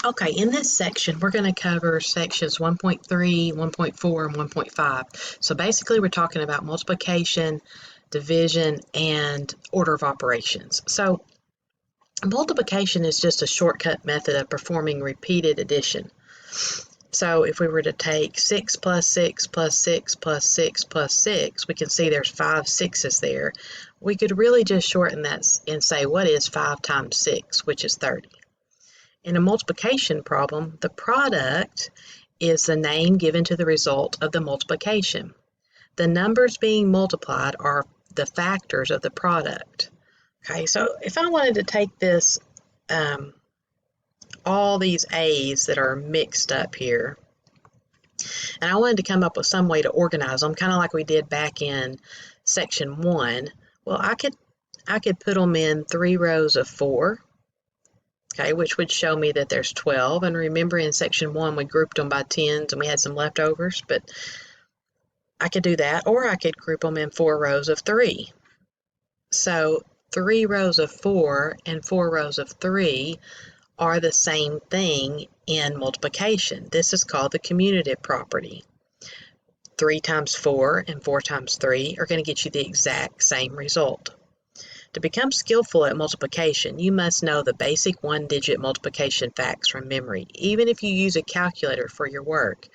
Okay, in this section, we're going to cover sections 1.3, 1.4, and 1.5. So basically, we're talking about multiplication, division, and order of operations. So multiplication is just a shortcut method of performing repeated addition. So if we were to take 6 plus 6 plus 6 plus 6 plus 6, we can see there's 5 sixes there. We could really just shorten that and say, what is 5 times 6, which is 30. In a multiplication problem, the product is the name given to the result of the multiplication. The numbers being multiplied are the factors of the product. Okay, so if I wanted to take this, all these A's that are mixed up here, and I wanted to come up with some way to organize them, kind of like we did back in section 1, well, I could put them in 3 rows of 4. Okay, which would show me that there's 12. And remember in section 1, we grouped them by tens and we had some leftovers, but I could do that, or I could group them in 4 rows of 3. So 3 rows of 4 and 4 rows of 3 are the same thing in multiplication. This is called the commutative property. 3 times 4 and 4 times 3 are going to get you the exact same result. To become skillful at multiplication, you must know the basic one-digit multiplication facts from memory. Even if you use a calculator for your work,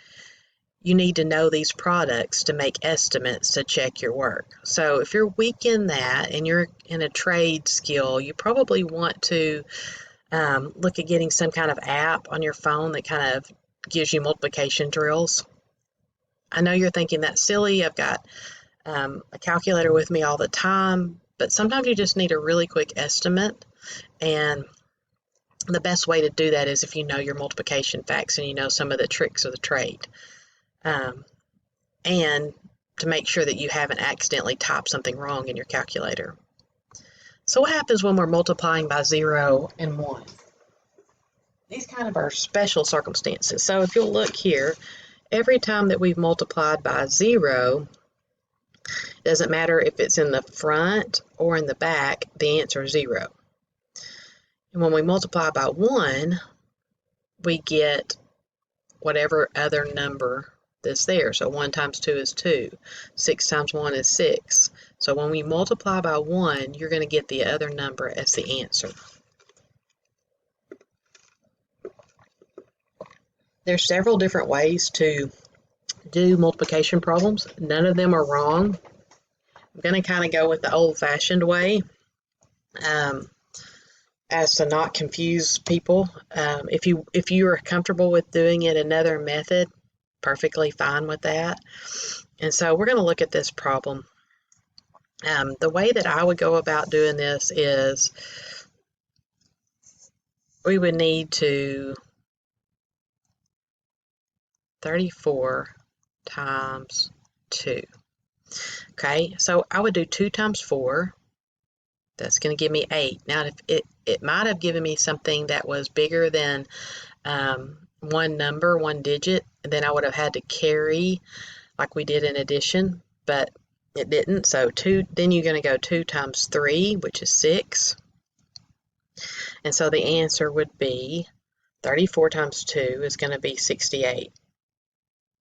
you need to know these products to make estimates to check your work. So if you're weak in that and you're in a trade skill, you probably want to look at getting some kind of app on your phone that kind of gives you multiplication drills. I know you're thinking that's silly. I've got a calculator with me all the time. But sometimes you just need a really quick estimate, and the best way to do that is if you know your multiplication facts and you know some of the tricks of the trade, and to make sure that you haven't accidentally typed something wrong in your calculator. So what happens when we're multiplying by 0 and 1? These kind of are special circumstances. So if you'll look here, every time that we've multiplied by 0, doesn't matter if it's in the front or in the back, the answer is 0. And when we multiply by 1, we get whatever other number that's there. So 1 times 2 is 2. 6 times 1 is 6. So when we multiply by 1, you're going to get the other number as the answer. There's several different ways to do multiplication problems. None of them are wrong. I'm going to kind of go with the old-fashioned way as to not confuse people. If you are comfortable with doing it another method, perfectly fine with that. And so we're going to look at this problem. The way that I would go about doing this is we would need to 34 times 2. Okay, so I would do 2 times 4. That's going to give me 8. Now, if it might have given me something that was bigger than one number, one digit, and then I would have had to carry like we did in addition, but it didn't. So 2, then you're going to go 2 times 3, which is 6. And so the answer would be 34 times 2 is going to be 68.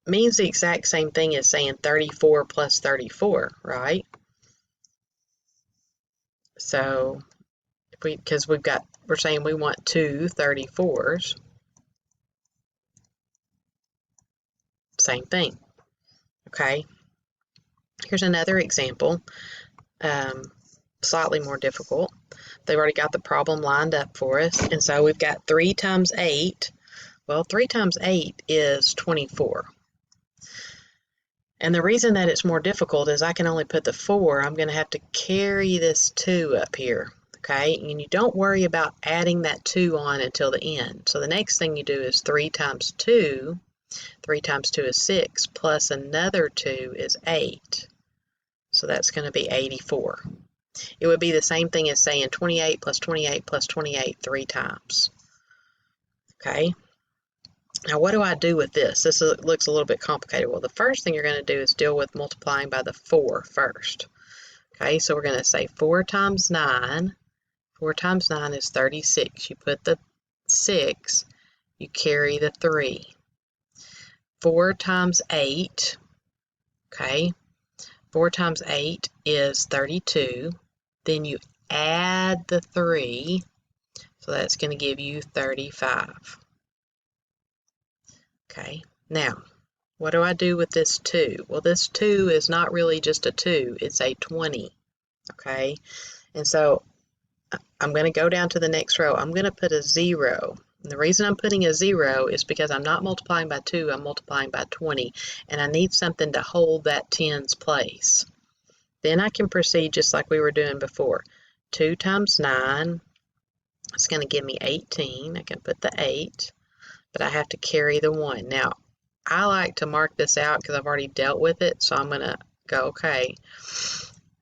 Means the exact same thing as saying 34 plus 34, right? So because we're saying we want 2 34s, same thing. Okay, here's another example, slightly more difficult. They've already got the problem lined up for us, and so we've got 3 times 8. Well, 3 times 8 is 24. And the reason that it's more difficult is I can only put the 4. I'm going to have to carry this 2 up here, okay? And you don't worry about adding that 2 on until the end. So the next thing you do is 3 times 2. 3 times 2 is 6, plus another 2 is 8. So that's going to be 84. It would be the same thing as saying 28 plus 28 plus 28 3 times. Okay? Now, what do I do with this? This looks a little bit complicated. Well, the first thing you're going to do is deal with multiplying by the 4 first. Okay, so we're going to say 4 times 9. 4 times 9 is 36. You put the 6, you carry the 3. 4 times 8, okay, 4 times 8 is 32. Then you add the 3, so that's going to give you 35. Okay, now, what do I do with this 2? Well, this 2 is not really just a 2, it's a 20, okay? And so I'm going to go down to the next row. I'm going to put a 0. And the reason I'm putting a 0 is because I'm not multiplying by 2, I'm multiplying by 20, and I need something to hold that 10's place. Then I can proceed just like we were doing before. 2 times 9 is going to give me 18. I can put the 8, but I have to carry the 1. Now, I like to mark this out because I've already dealt with it, so I'm going to go, okay.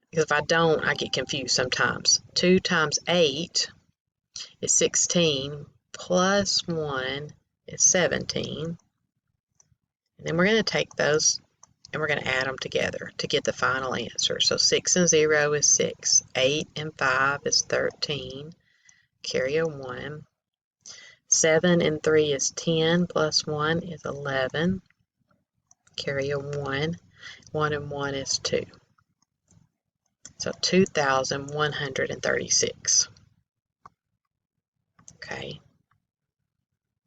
Because if I don't, I get confused sometimes. 2 times 8 is 16, plus 1 is 17. And then we're going to take those and we're going to add them together to get the final answer. So 6 and 0 is 6. 8 and 5 is 13. Carry a 1. 7 and 3 is 10, plus 1 is 11. Carry a 1. 1 and 1 is 2. So 2,136. Okay.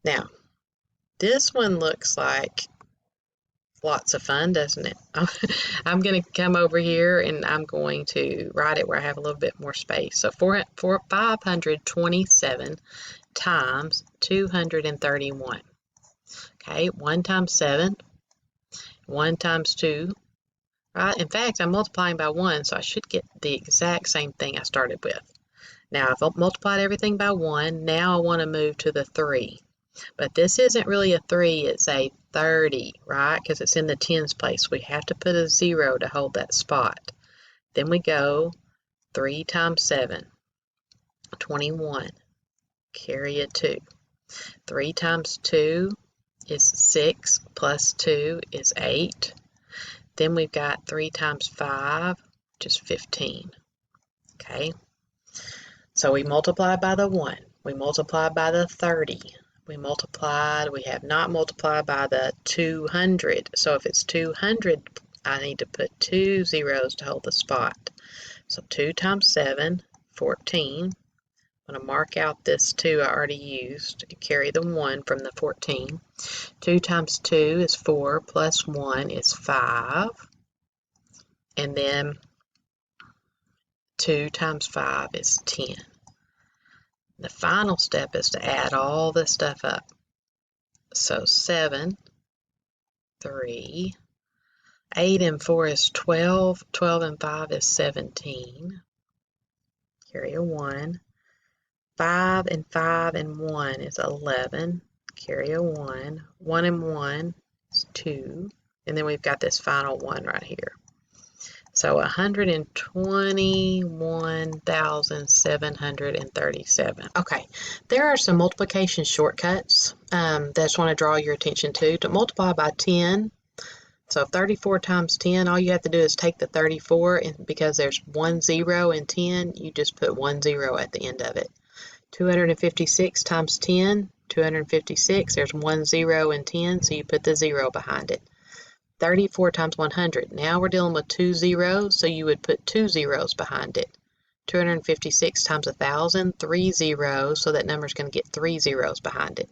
Now, this one looks like lots of fun, doesn't it? I'm going to come over here and I'm going to write it where I have a little bit more space. So 527 times 231. Okay, 1 times 7, 1 times 2. Right? In fact, I'm multiplying by 1, so I should get the exact same thing I started with. Now, I've multiplied everything by 1. Now I want to move to the 3. But this isn't really a 3, it's a 30, right? Because it's in the tens place. We have to put a 0 to hold that spot. Then we go 3 times 7, 21. Carry a 2. 3 times 2 is 6, plus 2 is 8. Then we've got 3 times 5, which is 15. Okay? So we multiply by the 1. We multiply by the 30. We have not multiplied by the 200. So if it's 200, I need to put 2 zeros to hold the spot. So 2 times 7, 14. I'm going to mark out this 2 I already used and carry the 1 from the 14. 2 times 2 is 4, plus 1 is 5. And then 2 times 5 is 10. The final step is to add all this stuff up. So 7, 3, 8 and 4 is 12, 12 and 5 is 17. Carry a 1. 5 and 5 and 1 is 11. Carry a 1. 1 and 1 is 2. And then we've got this final 1 right here. So 121,737. Okay, there are some multiplication shortcuts that I just want to draw your attention to. To multiply by 10, so 34 times 10, all you have to do is take the 34, and because there's 1 0 in 10, you just put 1 0 at the end of it. 256 times 10, 256, there's 1 0 in 10, so you put the 0 behind it. 34 times 100. Now we're dealing with 2 zeros, so you would put 2 zeros behind it. 256 times 1,000, 3 zeros, so that number is going to get 3 zeros behind it.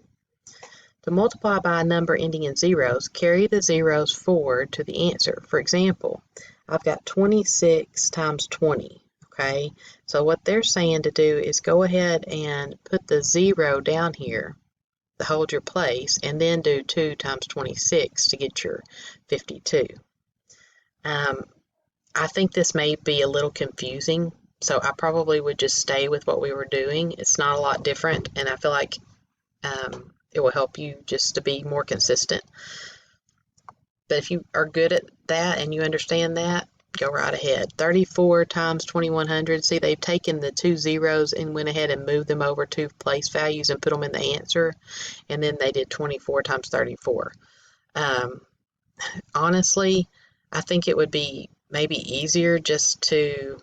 To multiply by a number ending in zeros, carry the zeros forward to the answer. For example, I've got 26 times 20. Okay, so what they're saying to do is go ahead and put the 0 down here to hold your place, and then do 2 times 26 to get your 52. I think this may be a little confusing, so I probably would just stay with what we were doing. It's not a lot different, and I feel like it will help you just to be more consistent. But if you are good at that and you understand that, go right ahead. 34 times 2100. See, they've taken the 2 zeros and went ahead and moved them over to place values and put them in the answer. And then they did 24 times 34. Honestly, I think it would be maybe easier just to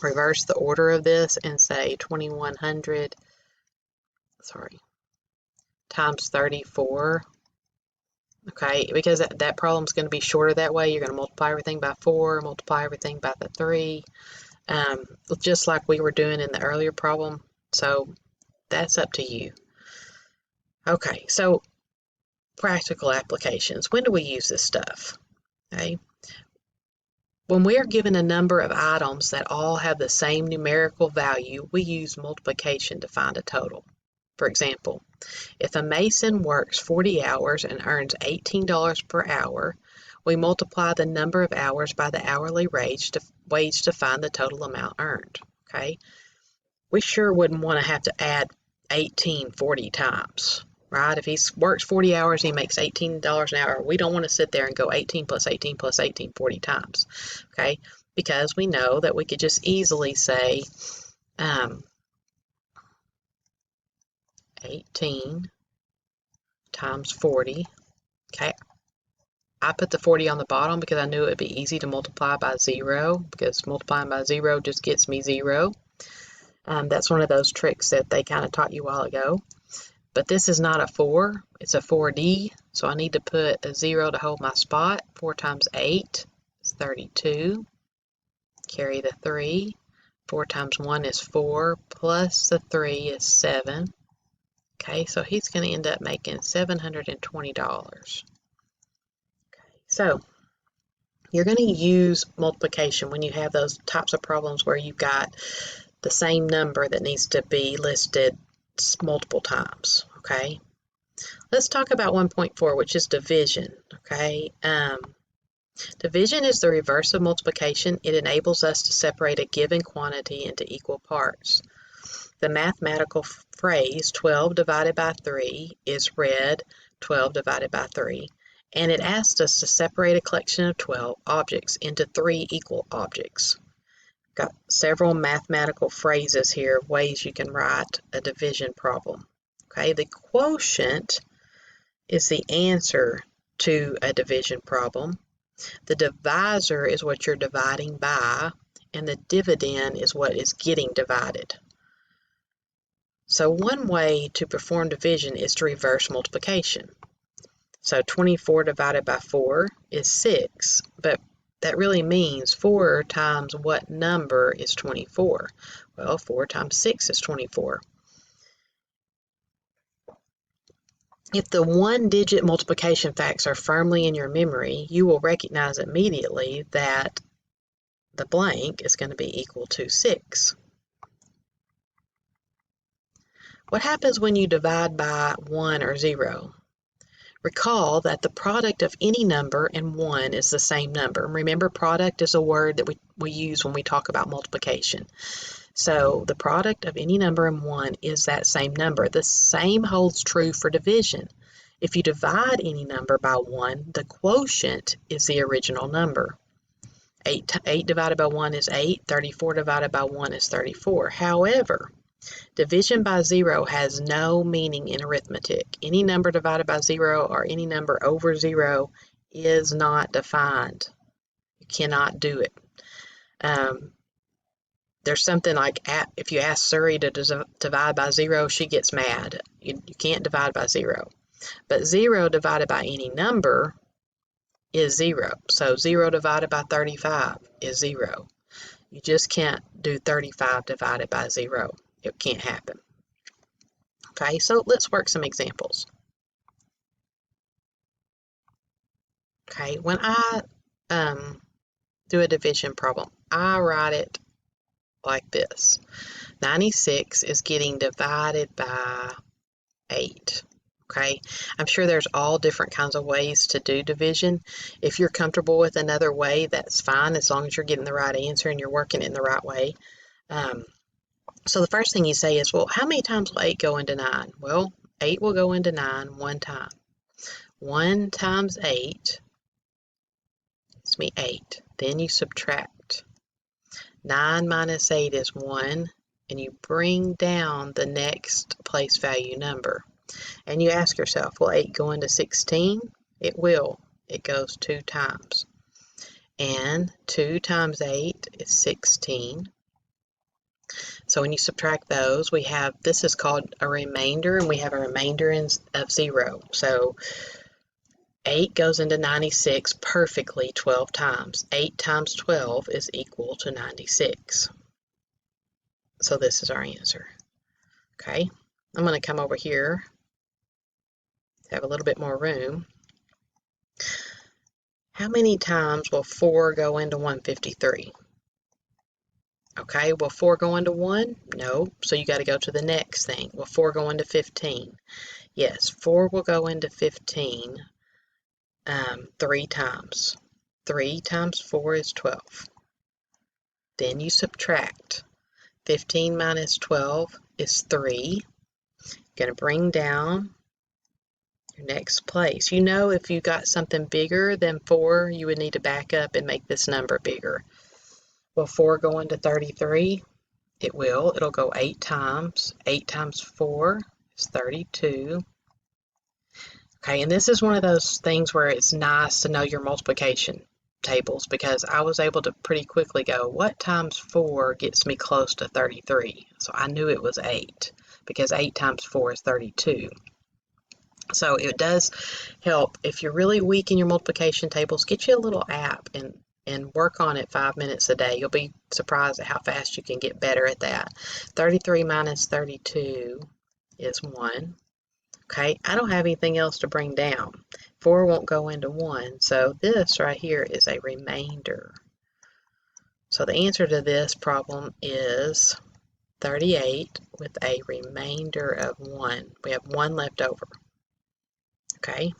reverse the order of this and say 2100. Sorry. times 34. Okay, because that problem's going to be shorter that way. You're going to multiply everything by 4, multiply everything by the 3, just like we were doing in the earlier problem. So that's up to you. Okay, so practical applications. When do we use this stuff? Okay. When we are given a number of items that all have the same numerical value, we use multiplication to find a total. For example, if a mason works 40 hours and earns $18 per hour, we multiply the number of hours by the hourly wage to find the total amount earned. Okay, we sure wouldn't want to have to add 18 40 times, right? If he works 40 hours, he makes $18 an hour. We don't want to sit there and go 18 plus 18 plus 18 40 times, okay? Because we know that we could just easily say 18 times 40, okay? I put the 40 on the bottom because I knew it would be easy to multiply by 0, because multiplying by 0 just gets me 0. That's one of those tricks that they kind of taught you a while ago. But this is not a 4, it's a 4D, so I need to put a 0 to hold my spot. 4 times 8 is 32. Carry the 3. 4 times 1 is 4, plus the 3 is 7. Okay, so he's going to end up making $720. So you're going to use multiplication when you have those types of problems where you've got the same number that needs to be listed multiple times. Okay, let's talk about 1.4, which is division. Okay, division is the reverse of multiplication. It enables us to separate a given quantity into equal parts. The mathematical phrase 12 divided by 3 is read 12 divided by 3, and it asks us to separate a collection of 12 objects into 3 equal objects. Got several mathematical phrases here, ways you can write a division problem. Okay, the quotient is the answer to a division problem. The divisor is what you're dividing by, and the dividend is what is getting divided. So one way to perform division is to reverse multiplication. So 24 divided by 4 is 6, but that really means 4 times what number is 24? Well, 4 times 6 is 24. If the one-digit multiplication facts are firmly in your memory, you will recognize immediately that the blank is going to be equal to 6. What happens when you divide by 1 or 0? Recall that the product of any number and 1 is the same number. Remember, product is a word that we use when we talk about multiplication. So the product of any number and 1 is that same number. The same holds true for division. If you divide any number by 1, the quotient is the original number. 8 divided by 1 is 8. 34 divided by 1 is 34. However, division by 0 has no meaning in arithmetic. Any number divided by 0 or any number over 0 is not defined. You cannot do it. There's something like, if you ask Suri to divide by 0, she gets mad. You can't divide by 0. But 0 divided by any number is 0. So 0 divided by 35 is 0. You just can't do 35 divided by 0. It can't happen. Okay, so let's work some examples. Okay, when I do a division problem, I write it like this. 96 is getting divided by 8. Okay, I'm sure there's all different kinds of ways to do division. If you're comfortable with another way, that's fine, as long as you're getting the right answer and you're working it in the right way. So the first thing you say is, well, how many times will 8 go into 9? Well, 8 will go into 9 one time. 1 times 8 gives me 8. Then you subtract. 9 minus 8 is 1, and you bring down the next place value number. And you ask yourself, will 8 go into 16? It will. It goes 2 times. And 2 times 8 is 16. So when you subtract those, we have, this is called a remainder, and we have a remainder of 0. So 8 goes into 96 perfectly 12 times. 8 times 12 is equal to 96. So this is our answer. Okay, I'm going to come over here, have a little bit more room. How many times will 4 go into 153? Okay, will 4 go into 1? No, so you got to go to the next thing. Will 4 go into 15? Yes, 4 will go into 15 3 times. 3 times 4 is 12. Then you subtract. 15 minus 12 is 3. You're going to bring down your next place. You know, if you got something bigger than 4, you would need to back up and make this number bigger. Will 4 go into 33? It will. It'll go 8 times. 8 times 4 is 32. Okay, and this is one of those things where it's nice to know your multiplication tables, because I was able to pretty quickly go, what times 4 gets me close to 33? So I knew it was 8, because 8 times 4 is 32. So it does help. If you're really weak in your multiplication tables, get you a little app and work on it 5 minutes a day. You'll be surprised at how fast you can get better at that. 33 minus 32 is 1. Okay, I don't have anything else to bring down. 4 won't go into 1, so this right here is a remainder. So the answer to this problem is 38 with a remainder of 1. We have 1 left over. Okay,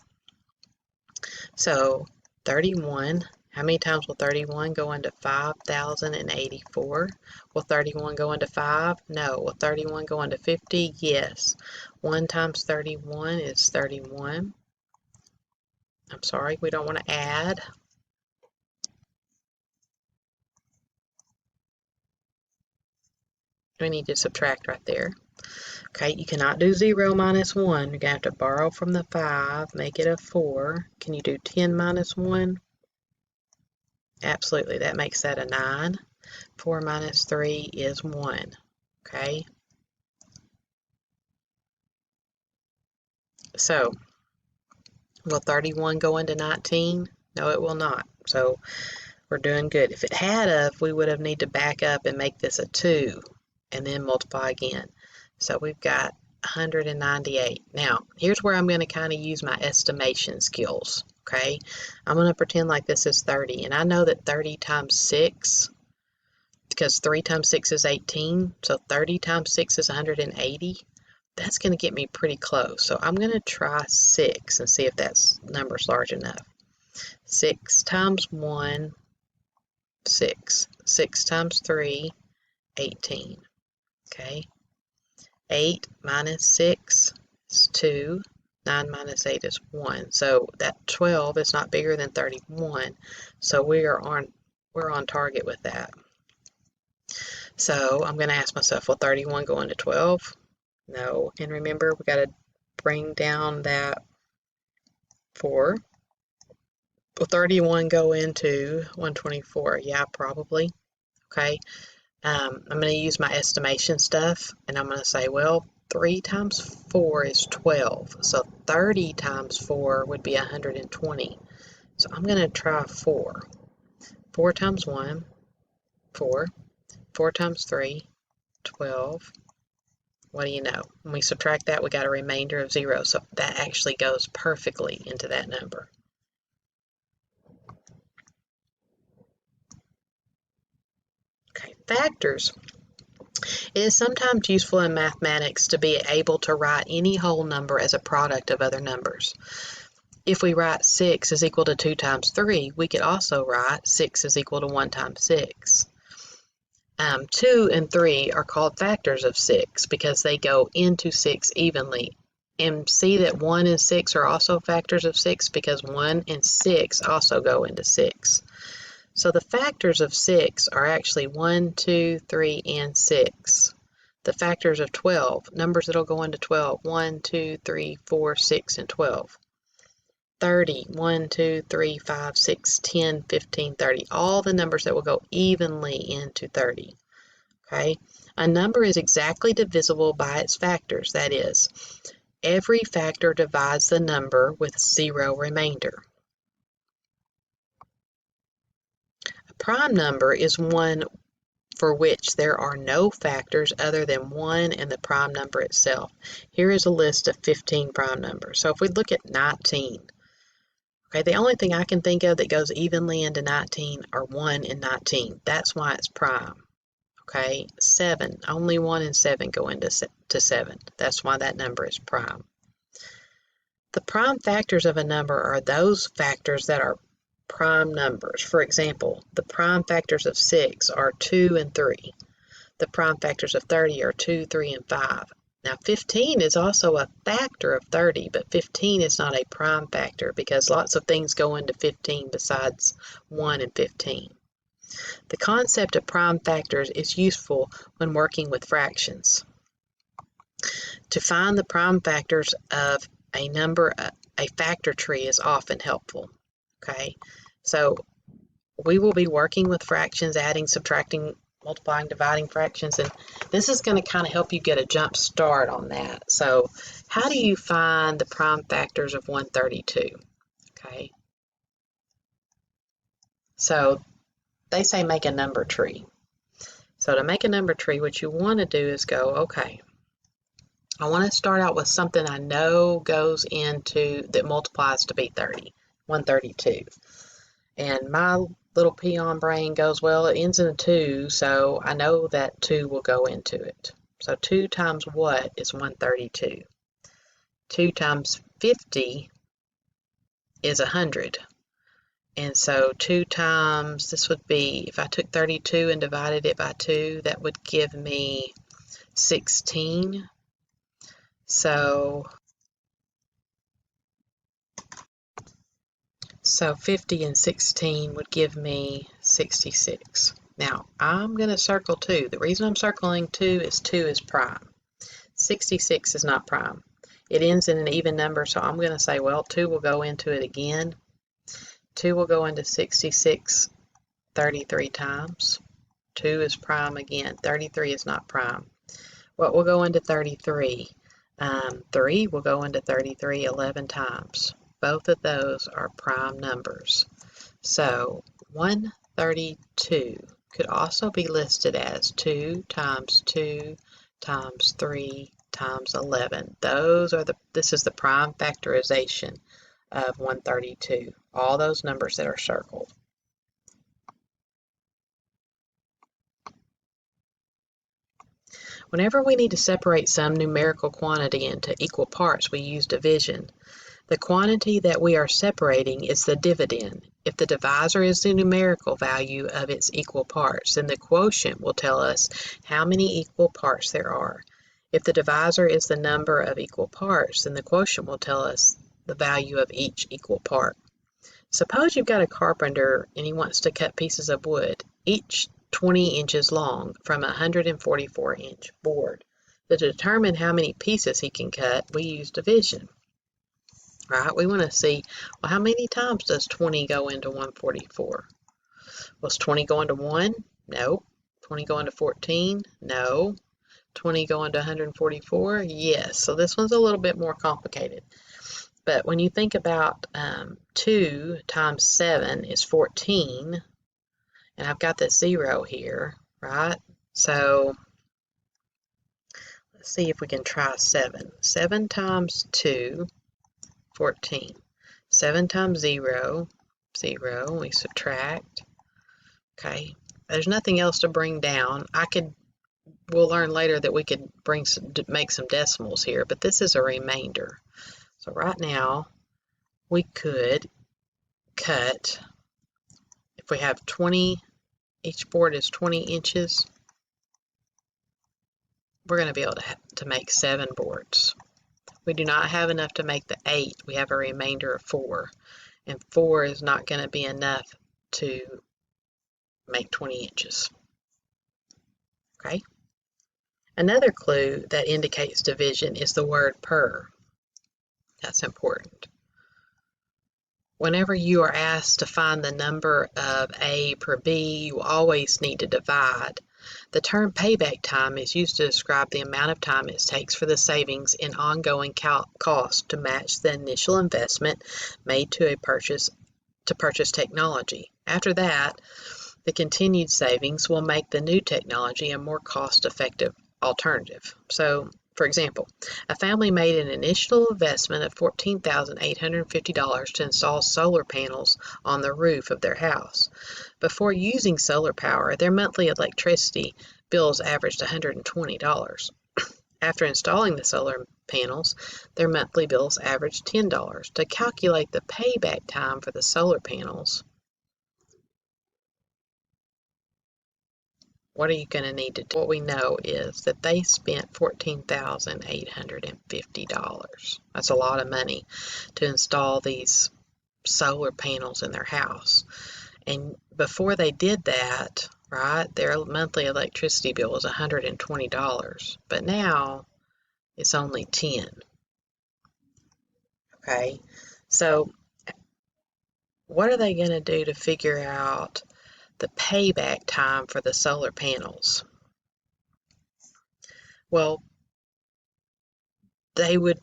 so 31, how many times will 31 go into 5,084? Will 31 go into 5? No. Will 31 go into 50? Yes. 1 times 31 is 31. I'm sorry, we don't want to add. We need to subtract right there. Okay, you cannot do 0 minus 1. You're going to have to borrow from the 5, make it a 4. Can you do 10 minus 1? Absolutely, that makes that a 9. 4 minus 3 is 1. Okay, so will 31 go into 19? No, it will not. So we're doing good. If it had of, we would have need to back up and make this a 2 and then multiply again. So we've got 198. Now, here's where I'm going to kind of use my estimation skills. Okay, I'm going to pretend like this is 30, and I know that 30 times 6, because 3 times 6 is 18, so 30 times 6 is 180. That's going to get me pretty close. So I'm going to try 6 and see if that number's large enough. 6 times 1, 6. 6 times 3, 18. Okay. 8 minus 6 is 2. 9 minus 8 is 1. So that 12 is not bigger than 31. So we're on target with that. So I'm going to ask myself, will 31 go into 12? No. And remember, we got to bring down that 4. Will 31 go into 124? Yeah, probably. Okay. I'm going to use my estimation stuff, and I'm going to say, well, 3 times 4 is 12. So 30 times 4 would be 120. So I'm going to try 4. 4 times 1, 4. 4 times 3, 12. What do you know? When we subtract that, we got a remainder of 0. So that actually goes perfectly into that number. Okay, factors. It is sometimes useful in mathematics to be able to write any whole number as a product of other numbers. If we write 6 is equal to 2 times 3, we could also write 6 is equal to 1 times 6. 2 and 3 are called factors of 6 because they go into 6 evenly. And see that 1 and 6 are also factors of 6 because 1 and 6 also go into 6. So the factors of 6 are actually 1, 2, 3, and 6. The factors of 12, numbers that will go into 12, 1, 2, 3, 4, 6, and 12. 30, 1, 2, 3, 5, 6, 10, 15, 30. All the numbers that will go evenly into 30. Okay, A number is exactly divisible by its factors, that is, every factor divides the number with 0 remainder. A prime number is one for which there are no factors other than 1 and the prime number itself. Here is a list of 15 prime numbers. So if we look at 19, okay, the only thing I can think of that goes evenly into 19 are 1 and 19. That's why it's prime. Okay, 7, only 1 and 7 go into 7. That's why that number is prime. The prime factors of a number are those factors that are prime numbers. For example, the prime factors of 6 are 2 and 3. The prime factors of 30 are 2, 3, and 5. Now 15 is also a factor of 30, but 15 is not a prime factor because lots of things go into 15 besides 1 and 15. The concept of prime factors is useful when working with fractions. To find the prime factors of a number, a factor tree is often helpful. Okay, so we will be working with fractions, adding, subtracting, multiplying, dividing fractions, and this is going to kind of help you get a jump start on that. So how do you find the prime factors of 132? Okay, so they say make a number tree. So to make a number tree, what you want to do is go, okay, I want to start out with something I know goes into, that multiplies to be 30, 132. And my little peon brain goes, well, it ends in a 2, so I know that 2 will go into it. So 2 times what is 132? 2 times 50 is 100. And so 2 times, this would be, if I took 32 and divided it by 2, that would give me 16. So 50 and 16 would give me 66. Now, I'm going to circle 2. The reason I'm circling 2 is prime. 66 is not prime. It ends in an even number, so I'm going to say, well, 2 will go into it again. 2 will go into 66 33 times. 2 is prime again. 33 is not prime. What will go into 33? 3 will go into 33 11 times. Both of those are prime numbers. So 132 could also be listed as 2 times 2 times 3 times 11. This is the prime factorization of 132. All those numbers that are circled. Whenever we need to separate some numerical quantity into equal parts, we use division. The quantity that we are separating is the dividend. If the divisor is the numerical value of its equal parts, then the quotient will tell us how many equal parts there are. If the divisor is the number of equal parts, then the quotient will tell us the value of each equal part. Suppose you've got a carpenter and he wants to cut pieces of wood, each 20 inches long, from a 144-inch board. To determine how many pieces he can cut, we use division. Right? We want to see, well, how many times does 20 go into 144? Was 20 go into 1? No. 20 go into 14? No. 20 go into 144? Yes. So this one's a little bit more complicated. But when you think about 2 times 7 is 14, and I've got the 0 here, right? So let's see if we can try 7. 7 times 2, 14. 7 times 0, 0. We subtract. Okay. There's nothing else to bring down. We'll learn later that we could make some decimals here, but this is a remainder. So right now, we could cut, if we have 20, each board is 20 inches, we're going to be able to make 7 boards. We do not have enough to make the 8. We have a remainder of 4. And 4 is not going to be enough to make 20 inches. Okay? Another clue that indicates division is the word per. That's important. Whenever you are asked to find the number of A per B, you always need to divide. The term payback time is used to describe the amount of time it takes for the savings in ongoing cost to match the initial investment made to purchase technology. After that, the continued savings will make the new technology a more cost-effective alternative. So, for example, a family made an initial investment of $14,850 to install solar panels on the roof of their house. Before using solar power, their monthly electricity bills averaged $120. After installing the solar panels, their monthly bills averaged $10. To calculate the payback time for the solar panels, what are you going to need to do? What we know is that they spent $14,850. That's a lot of money to install these solar panels in their house. And before they did that, right, their monthly electricity bill was $120. But now it's only $10. Okay, so what are they going to do to figure out the payback time for the solar panels? Well, they would,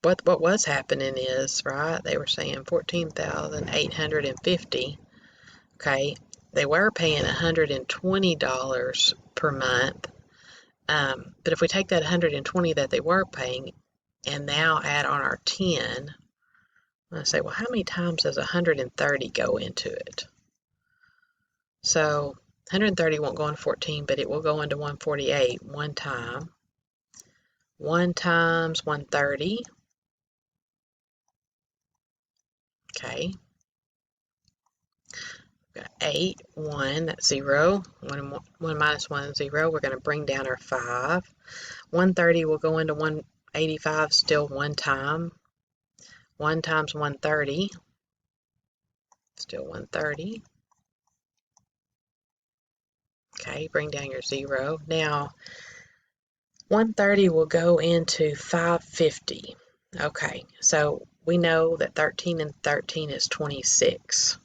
what was happening is, right, they were saying 14,850. Okay, they were paying $120 per month. But if we take that 120 that they were paying and now add on our 10, I say, well, how many times does 130 go into it? So 130 won't go into 14, but it will go into 148 one time. 1 times 130. Okay. We've got 8, 1, that's 0. 1 minus 1 is 0. We're going to bring down our 5. 130 will go into 185 still one time. 1 times 130, still 130. Okay, bring down your 0. Now, 130 will go into 550. Okay, so we know that 13 and 13 is 26.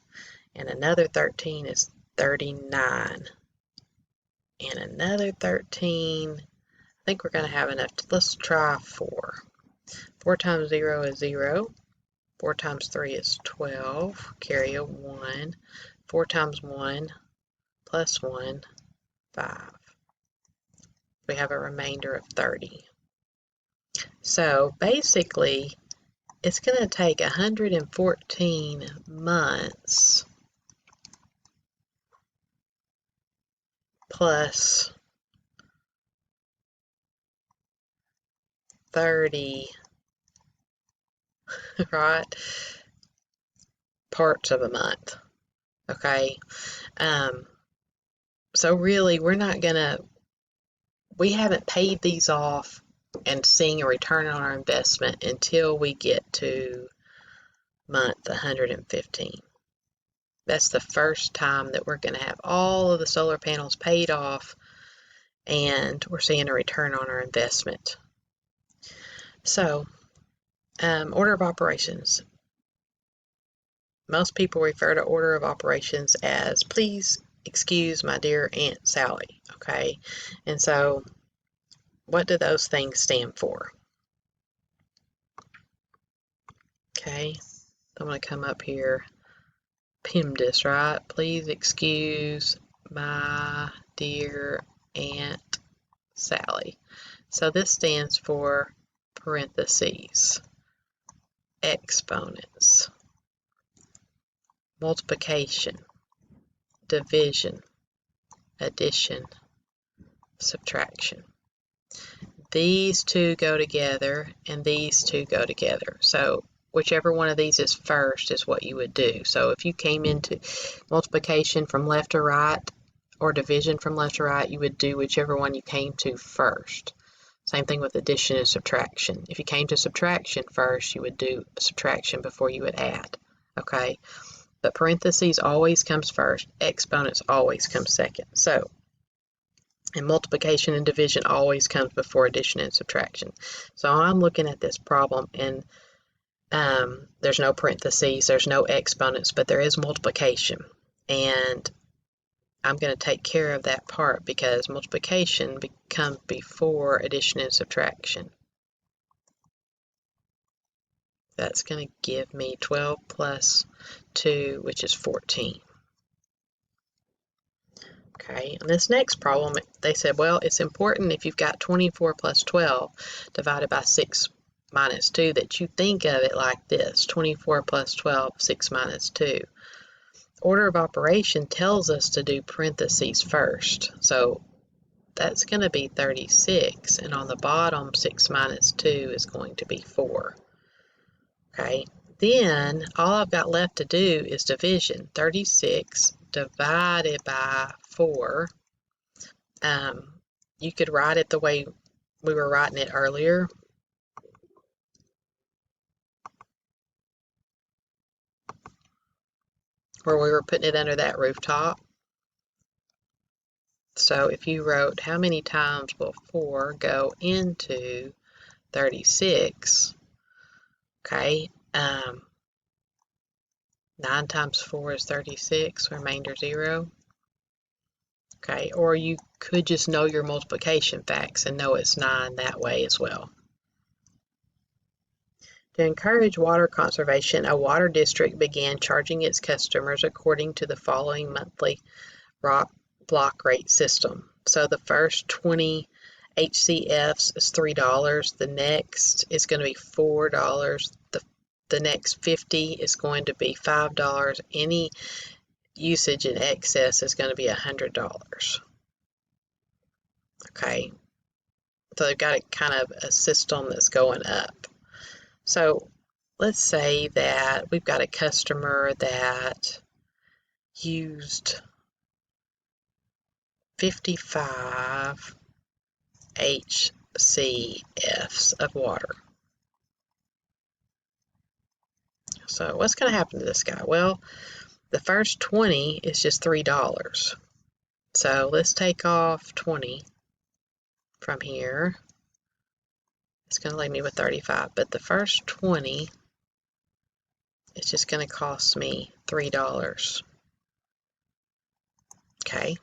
And another 13 is 39. And another 13, I think we're going to have enough. Let's try 4. 4 times 0 is 0. 4 times 3 is 12. Carry a 1. 4 times 1 plus 1, 5. We have a remainder of 30. So basically, it's going to take 114 months plus 30, right, parts of a month. Okay, so really we haven't paid these off and seeing a return on our investment until we get to month 115. That's the first time that we're going to have all of the solar panels paid off and we're seeing a return on our investment. So, order of operations. Most people refer to order of operations as, please excuse my dear Aunt Sally, okay? And so, what do those things stand for? Okay, I'm going to come up here, PEMDAS, right? Please excuse my dear Aunt Sally. So this stands for parentheses, exponents, multiplication, division, addition, subtraction. These two go together and these two go together. So whichever one of these is first is what you would do. So if you came into multiplication from left to right or division from left to right, you would do whichever one you came to first. Same thing with addition and subtraction. If you came to subtraction first, you would do subtraction before you would add. Okay? But parentheses always comes first. Exponents always come second. So, and multiplication and division always comes before addition and subtraction. So I'm looking at this problem and there's no parentheses, there's no exponents, but there is multiplication. And I'm going to take care of that part because multiplication comes before addition and subtraction. That's going to give me 12 plus 2, which is 14. Okay, and this next problem, they said, well, it's important if you've got 24 plus 12 divided by 6 minus 2 that you think of it like this, 24 plus 12, 6 minus 2. Order of operation tells us to do parentheses first, so that's going to be 36, and on the bottom, 6 minus 2 is going to be 4. Okay, then all I've got left to do is division. 36 divided by 4. You could write it the way we were writing it earlier. Where we were putting it under that rooftop. So if you wrote how many times will 4 go into 36, okay, 9 times 4 is 36, remainder 0. Okay, or you could just know your multiplication facts and know it's 9 that way as well. To encourage water conservation, a water district began charging its customers according to the following monthly block rate system. So the first 20 HCFs is $3. The next is going to be $4. The next 50 is going to be $5. Any usage in excess is going to be $100. Okay, so they've got a kind of a system that's going up. So let's say that we've got a customer that used 55 HCFs of water. So what's going to happen to this guy? Well, the first 20 is just $3. So let's take off 20 from here. It's going to leave me with 35, but the first 20 is just going to cost me $3. Okay.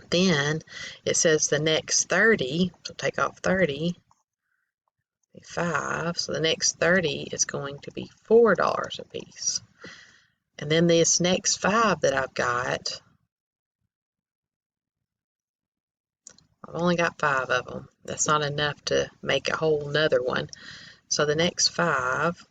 Then it says the next 30, so take off 30, 5, so the next 30 is going to be $4 a piece. And then this next 5 that I've got, I've only got 5 of them. That's not enough to make a whole nother one. So the next 5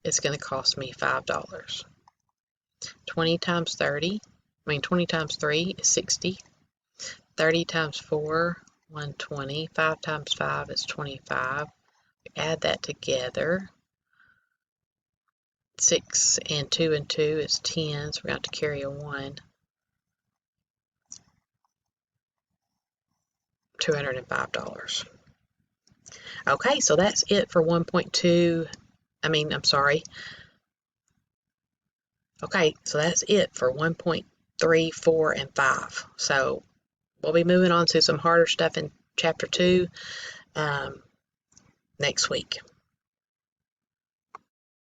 is going to cost me $5. 20 times 3 is 60. 30 times 4, 120. 5 times 5 is 25. Add that together. 6 and 2 is 10, so we're going to have to carry a 1. $205. Okay, so that's it for 1.2. I'm sorry. Okay, so that's it for 1.3, 4, and 5. So we'll be moving on to some harder stuff in Chapter 2 next week.